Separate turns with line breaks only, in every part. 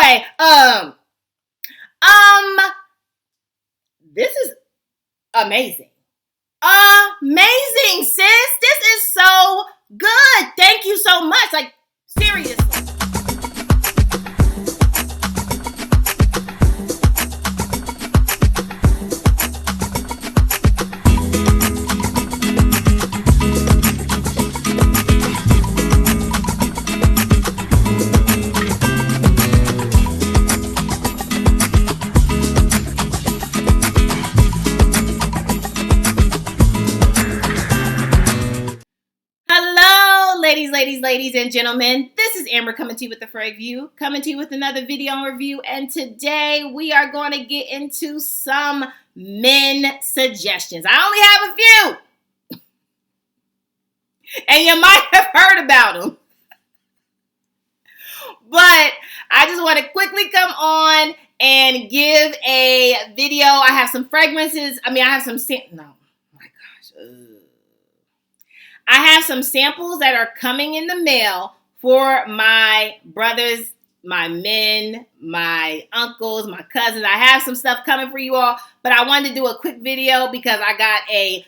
anyway, this is amazing. Amazing, sis. This is so good. Thank you so much. Like, seriously. Ladies and gentlemen, this is Amber coming to you with the Frag View, coming to you with another video and review, and today we are going to get into some men suggestions. I only have a few, and you might have heard about them, but I just want to quickly come on and give a video. I have some fragrances. I have some I have some samples that are coming in the mail for my brothers, my men, my uncles, my cousins. I have some stuff coming for you all, but I wanted to do a quick video because I got a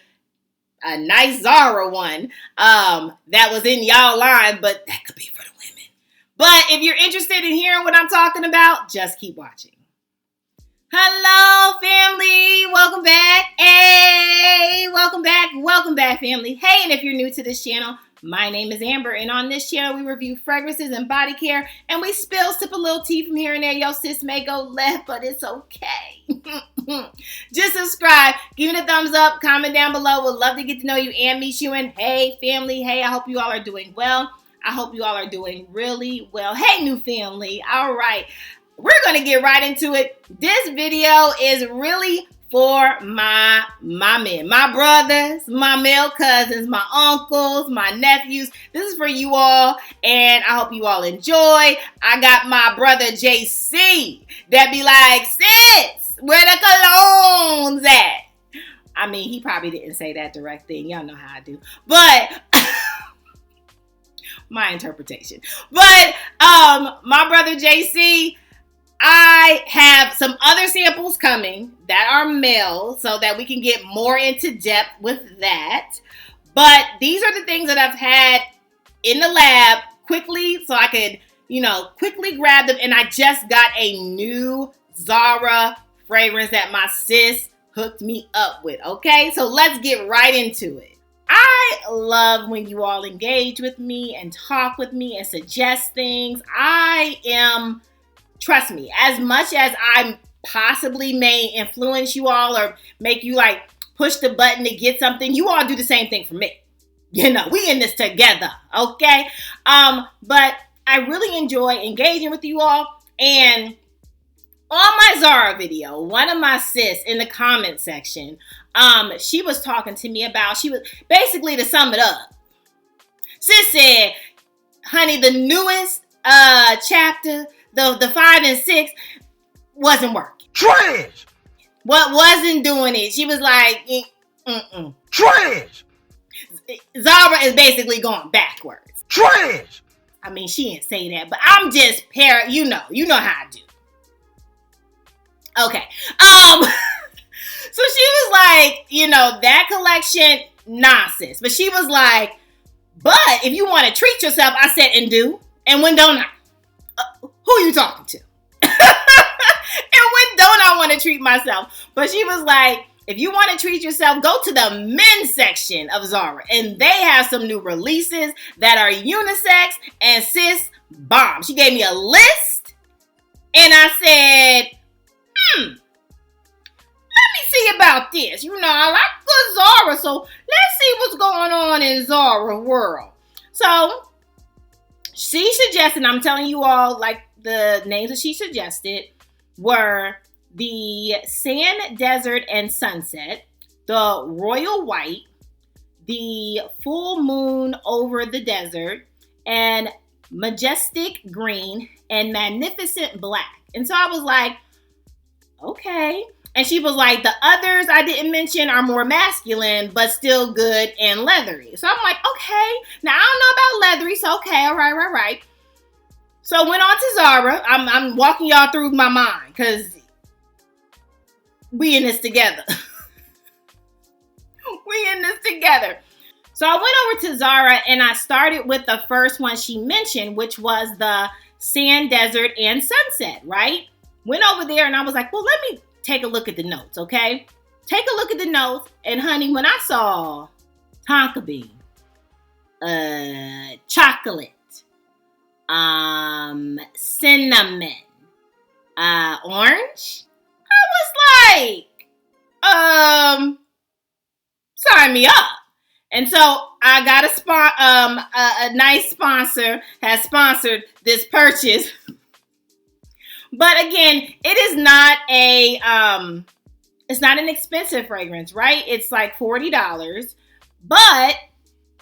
nice Zara one that was in y'all line, but that could be for the women. But if you're interested in hearing what I'm talking about, just keep watching. Hello, family. Welcome back. Hey, welcome back, family. Hey, and if you're new to this channel, my name is Amber, and on this channel, we review fragrances and body care, and we sip a little tea from here and there. Yo, sis may go left, but it's okay. Just subscribe, give it a thumbs up, comment down below. Would love to get to know you and meet you. And hey, family, hey, I hope you all are doing well. I hope you all are doing really well. Hey, new family. All right. We're going to get right into it. This video is really for my men, my brothers, my male cousins, my uncles, my nephews. This is for you all, and I hope you all enjoy. I got my brother JC that be like, sis, where the colognes at? He probably didn't say that direct thing. Y'all know how I do. But my interpretation. But my brother JC, I have some other samples coming that are male so that we can get more into depth with that. But these are the things that I've had in the lab quickly so I could, quickly grab them. And I just got a new Zara fragrance that my sis hooked me up with. Okay, so let's get right into it. I love when you all engage with me and talk with me and suggest things. Trust me, as much as I possibly may influence you all or make you push the button to get something, you all do the same thing for me. We in this together, okay? But I really enjoy engaging with you all. And on my Zara video, one of my sis in the comment section, she was talking to me about, basically to sum it up, sis said, honey, the newest chapter, the 5 and 6 wasn't working.
Trash!
What wasn't doing it? She was like,
trash!
Zara is basically going backwards.
Trash!
She didn't say that, but I'm just you know how I do. Okay. So she was like, that collection, nonsense. But she was like, but if you want to treat yourself, I said, and do. And when don't I? Who you talking to? And when don't I want to treat myself? But she was like, if you want to treat yourself, go to the men's section of Zara. And they have some new releases that are unisex and sis bomb. She gave me a list. And I said, let me see about this. I like good Zara. So let's see what's going on in Zara world. So she suggested, I'm telling you all, the names that she suggested were the Sand Desert and Sunset, the Royal White, the Full Moon Over the Desert, and Majestic Green, and Magnificent Black. And so I was like, okay. And she was like, the others I didn't mention are more masculine, but still good and leathery. So I'm like, okay. Now, I don't know about leathery, so okay, all right. So I went on to Zara. I'm walking y'all through my mind because we in this together. We in this together. So I went over to Zara and I started with the first one she mentioned, which was the Sand Desert and Sunset, right? Went over there and I was like, well, let me take a look at the notes, okay? Take a look at the notes. And honey, when I saw tonka bean, chocolate, cinnamon, orange, I was like, sign me up. And so I got a nice sponsor has sponsored this purchase. But again, it is not it's not an expensive fragrance, right? It's like $40. But,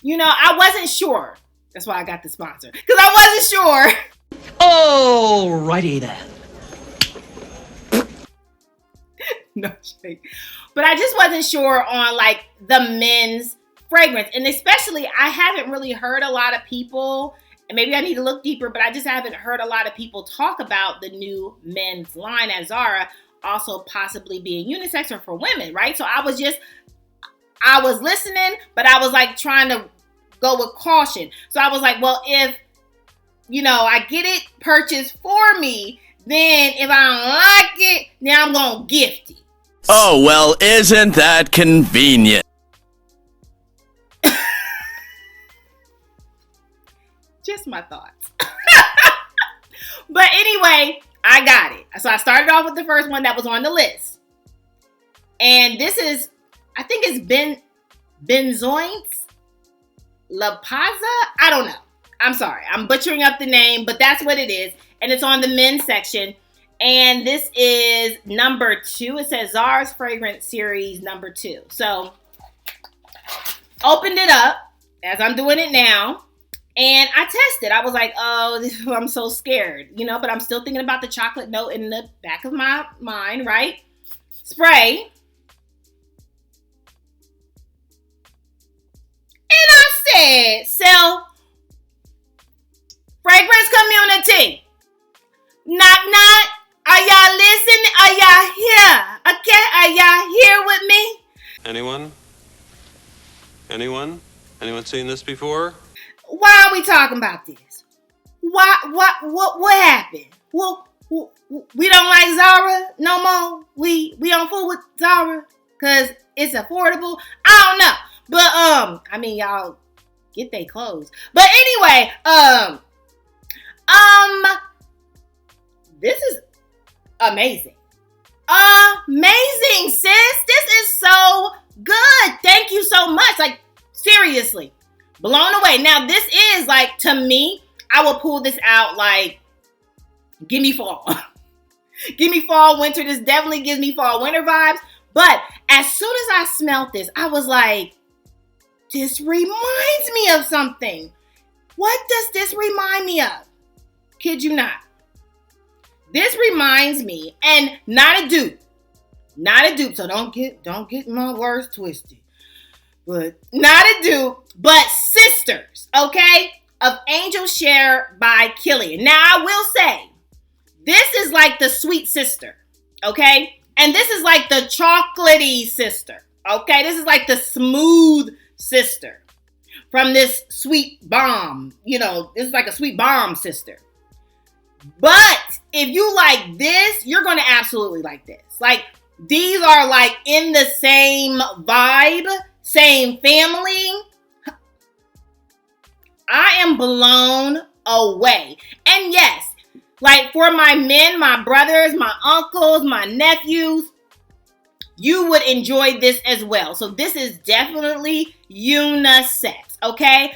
you know, I wasn't sure. That's why I got the sponsor. Because I wasn't sure.
Alrighty then.
No shade. But I just wasn't sure on like the men's fragrance. And especially, I haven't really heard a lot of people, and maybe I need to look deeper, but I just haven't heard a lot of people talk about the new men's line at Zara also possibly being unisex or for women, right? So I was listening, but I was like trying to go with caution. So I was like, well, if, you know, I get it purchased for me, then if I don't like it, then I'm going to gift it.
Oh, well, isn't that convenient?
Just my thoughts. But anyway, I got it. So I started off with the first one that was on the list. And this is, I think it's Benzoint's La Paza. I don't know. I'm sorry. I'm butchering up the name, but that's what it is. And it's on the men's section. And this is number 2. It says Zara's Fragrance Series number 2. So opened it up as I'm doing it now. And I tested. I was like, oh, I'm so scared, you know, but I'm still thinking about the chocolate note in the back of my mind, right? Spray. And I said, so, fragrance community, knock, knock. Are y'all listening? Are y'all here? Okay, are y'all here with me?
Anyone? Anyone seen this before?
Why are we talking about this? What happened? Well, we don't like Zara no more. We on fool with Zara because it's affordable. I don't know, but I mean, y'all get they clothes. But anyway, this is amazing. Amazing, sis. This is so good. Thank you so much. Like, seriously. Blown away. Now, this is like, to me, I will pull this out like, give me fall. Give me fall, winter. This definitely gives me fall, winter vibes. But as soon as I smelled this, I was like, this reminds me of something. What does this remind me of? Kid you not. This reminds me, and not a dupe. Not a dupe, so don't get my words twisted. But not a dupe, but sisters, okay? Of Angel Share by Killian. Now, I will say, this is like the sweet sister, okay? And this is like the chocolatey sister, okay? This is like the smooth sister from this sweet bomb. You know, this is like a sweet bomb sister. But if you like this, you're going to absolutely like this. Like, these are like in the same vibe, same family. I am blown away. And yes, like for my men, my brothers, my uncles, my nephews, you would enjoy this as well. So this is definitely unisex, okay?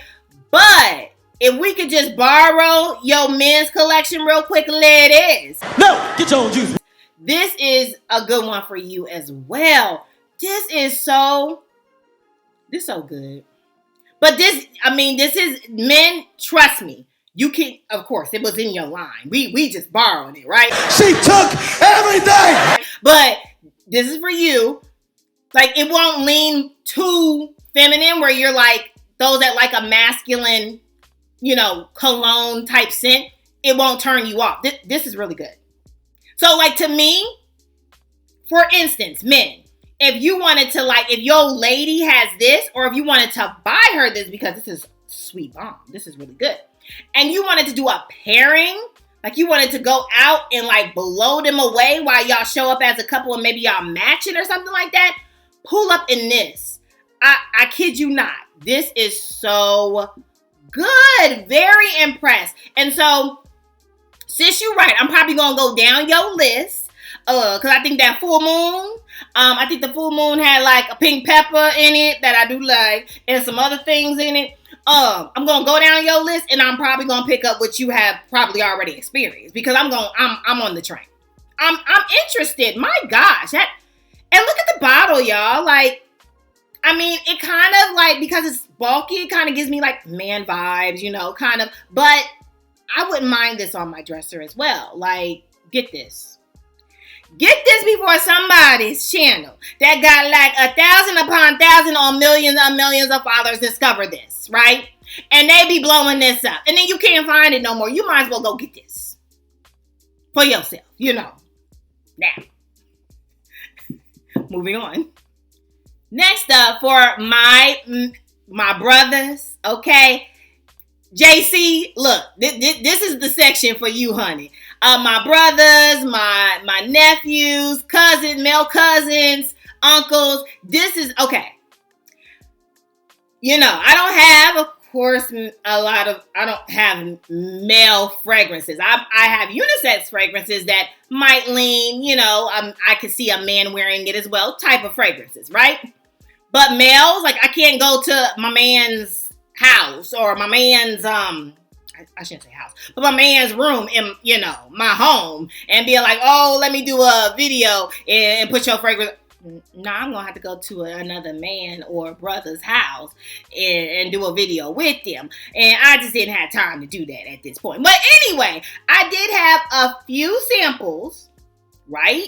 But if we could just borrow your men's collection real quick, let it is.
No, get your own juice.
This is a good one for you as well. This is so good. But this is, men, trust me. You can, of course, it was in your line. We just borrowed it, right?
She took everything.
But this is for you. Like, it won't lean too feminine where you're like, those that like a masculine, you know, cologne type scent. it won't turn you off. This is really good. So like to me, for instance, men, if you wanted to like, if your lady has this, or if you wanted to buy her this because this is sweet bomb, this is really good, and you wanted to do a pairing, like you wanted to go out and like blow them away while y'all show up as a couple and maybe y'all matching or something like that, pull up in this. I kid you not. This is so good. Very impressed. And so, sis, you're right. I'm probably going to go down your list. Because I think that full moon, I think the full moon had like a pink pepper in it that I do like, and some other things in it. I'm gonna go down your list, and I'm probably gonna pick up what you have probably already experienced because I'm on the train. I'm interested. My gosh, and look at the bottle, y'all. Like, I mean, it kind of like, because it's bulky, it kind of gives me like man vibes, you know, kind of. But I wouldn't mind this on my dresser as well. Like, get this. Get this before somebody's channel that got like 1,000 upon 1,000 or millions of followers discover this, right? And they be blowing this up. And then you can't find it no more. You might as well go get this for yourself, you know. Now, moving on. Next up for my brothers, okay? JC, look, this is the section for you, honey. My brothers, my nephews, cousins, male cousins, uncles. This is, okay. You know, I don't have, of course, I don't have male fragrances. I have unisex fragrances that might lean, you know, I could see a man wearing it as well, type of fragrances, right? But males, like I can't go to my man's house or my man's, I shouldn't say house, but my man's room in, you know, my home and be like, oh, let me do a video and put your fragrance. No, I'm going to have to go to another man or brother's house and do a video with them. And I just didn't have time to do that at this point. But anyway, I did have a few samples, right?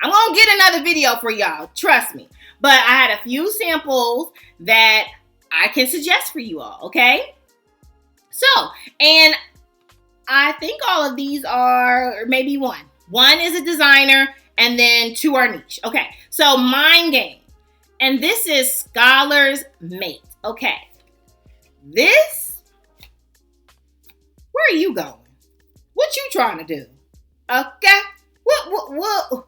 I'm going to get another video for y'all. Trust me. But I had a few samples that I can suggest for you all, okay? So, and I think all of these are, or maybe one. One is a designer, and then two are niche. Okay, so Mind Game. And this is Scholar's Mate. Okay. This, where are you going? What you trying to do? Okay. What?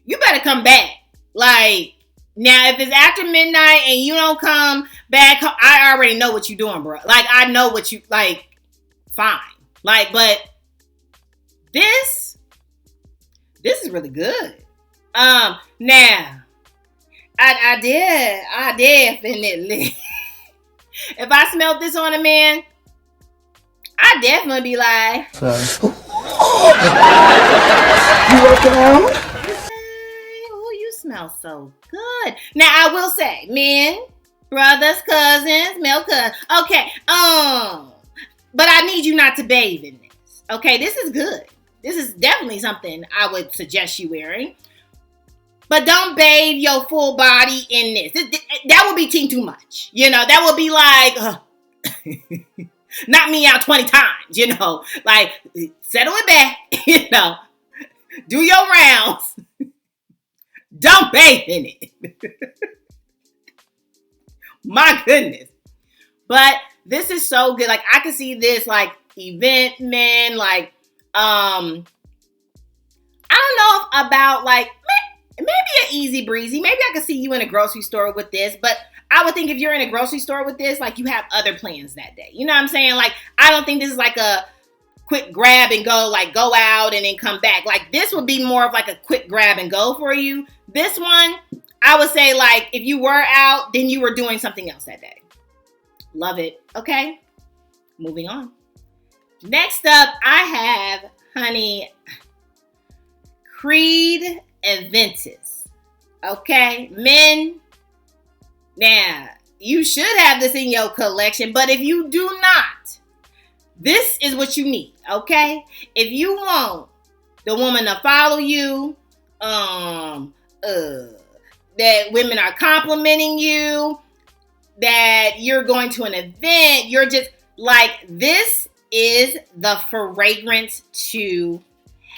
You better come back. Like, now, if it's after midnight and you don't come back, I already know what you're doing, bro. Like, I know what you, like, fine. Like, but this is really good. Now, I definitely, if I smelled this on a man, I'd definitely be like,
Sorry.
you working out? Smells so good. Now I will say, men, brothers, cousins, male cousins. Okay, but I need you not to bathe in this. Okay, this is good. This is definitely something I would suggest you wearing. But don't bathe your full body in this. That would be too much. You know, that would be like, knock me out 20 times, you know. Like, settle it back, you know. Do your rounds. Don't bathe in it. My goodness. But this is so good. Like, I can see this, like, event men, like, I don't know about, like, maybe an easy breezy. Maybe I could see you in a grocery store with this, but I would think if you're in a grocery store with this, like, you have other plans that day. You know what I'm saying? Like, I don't think this is like a quick grab and go, like, go out and then come back. Like, this would be more of like a quick grab and go for you. This one, I would say, like, if you were out, then you were doing something else that day. Love it. Okay. Moving on. Next up, I have, honey, Creed Aventus. Okay. Men, now, you should have this in your collection, but if you do not, this is what you need. Okay. If you want the woman to follow you, that women are complimenting you, that you're going to an event, you're just like, this is the fragrance to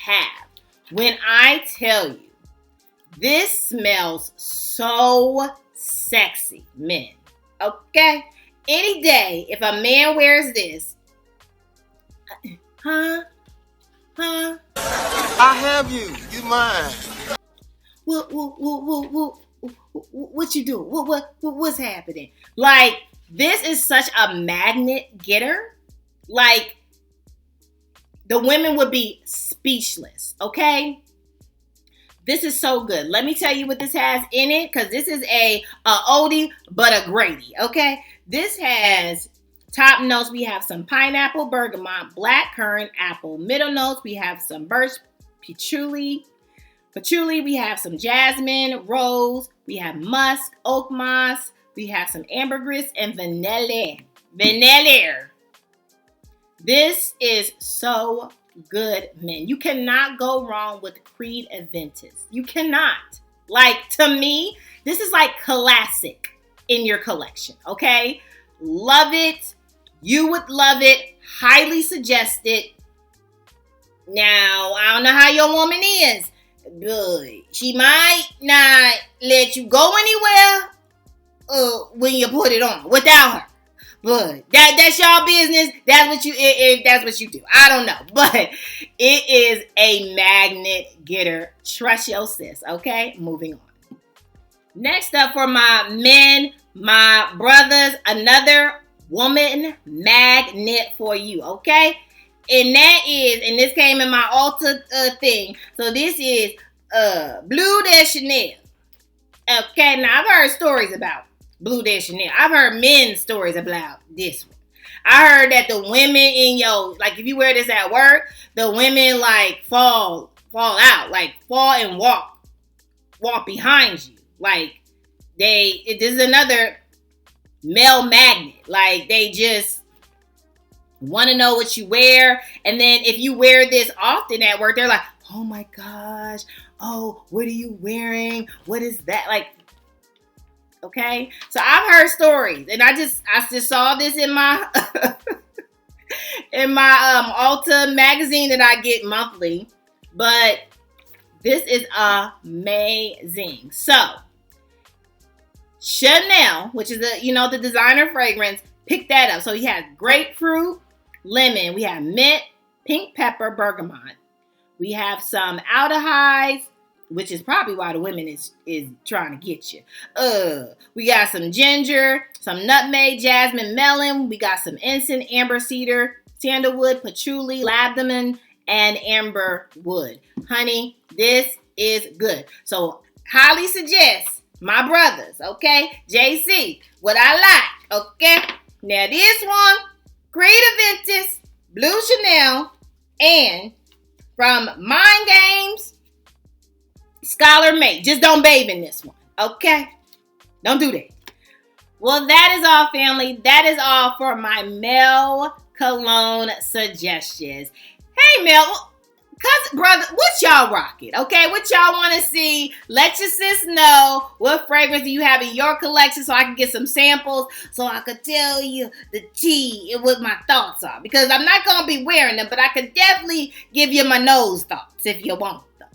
have. When I tell you, this smells so sexy, men. Okay? Any day, if a man wears this, huh?
I have you. You mine.
What you doing? What's happening? Like, this is such a magnet getter. Like, the women would be speechless, okay? This is so good. Let me tell you what this has in it, because this is a oldie but a greatie, okay? This has top notes. We have some pineapple, bergamot, black currant, apple. Middle notes, we have some birch, patchouli. We have some jasmine, rose. We have musk, oak moss. We have some ambergris and vanilla. This is so good, men. You cannot go wrong with Creed Aventus. You cannot. Like, to me, this is like classic in your collection, okay? Love it. You would love it. Highly suggest it. Now, I don't know how your woman is. Good. She might not let you go anywhere when you put it on without her. But that's y'all business. That's what you if that's what you do. I don't know. But it is a magnet getter. Trust your sis. Okay? Moving on. Next up for my men, my brothers, another woman magnet for you. Okay? And that is, and this came in my Ulta thing. So this is Bleu De Chanel. Okay, now I've heard stories about Bleu De Chanel. I've heard men's stories about this one. I heard that the women in like if you wear this at work, the women like fall out, like fall and walk behind you. Like this is another male magnet. Like they just want to know what you wear. And then if you wear this often at work, they're like, oh my gosh, oh, what are you wearing? What is that? Like, okay. So I've heard stories, and I just saw this in my in my Ulta magazine that I get monthly. But this is amazing. So Chanel, which is the designer fragrance, pick that up. So he has grapefruit, lemon. We have mint, pink pepper, bergamot. We have some aldehydes, which is probably why the women is trying to get you. We got some ginger, some nutmeg, jasmine, melon. We got some incense, amber cedar, sandalwood, patchouli, ladamon, and amber wood. Honey, this is good. So highly suggest my brothers, okay? JC, what I like, okay? Now this one, Creed Aventus, Bleu Chanel, and from Mind Games, Scholar Mate. Just don't bathe in this one, okay? Don't do that. Well, that is all, family. That is all for my male cologne suggestions. Hey, Mel, cousin, brother, what y'all rocking? Okay, what y'all want to see? Let your sis know what fragrance do you have in your collection so I can get some samples so I could tell you the tea and what my thoughts are. Because I'm not going to be wearing them, but I could definitely give you my nose thoughts if you want them.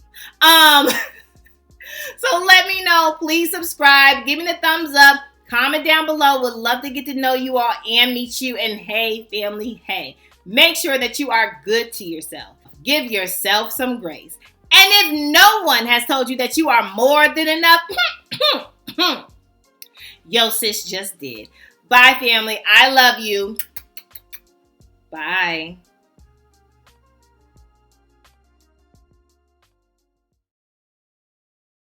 So let me know. Please subscribe. Give me the thumbs up. Comment down below. Would love to get to know you all and meet you. And hey, family, hey, make sure that you are good to yourself. Give yourself some grace. And if no one has told you that you are more than enough, yo sis just did. Bye, family. I love you. Bye.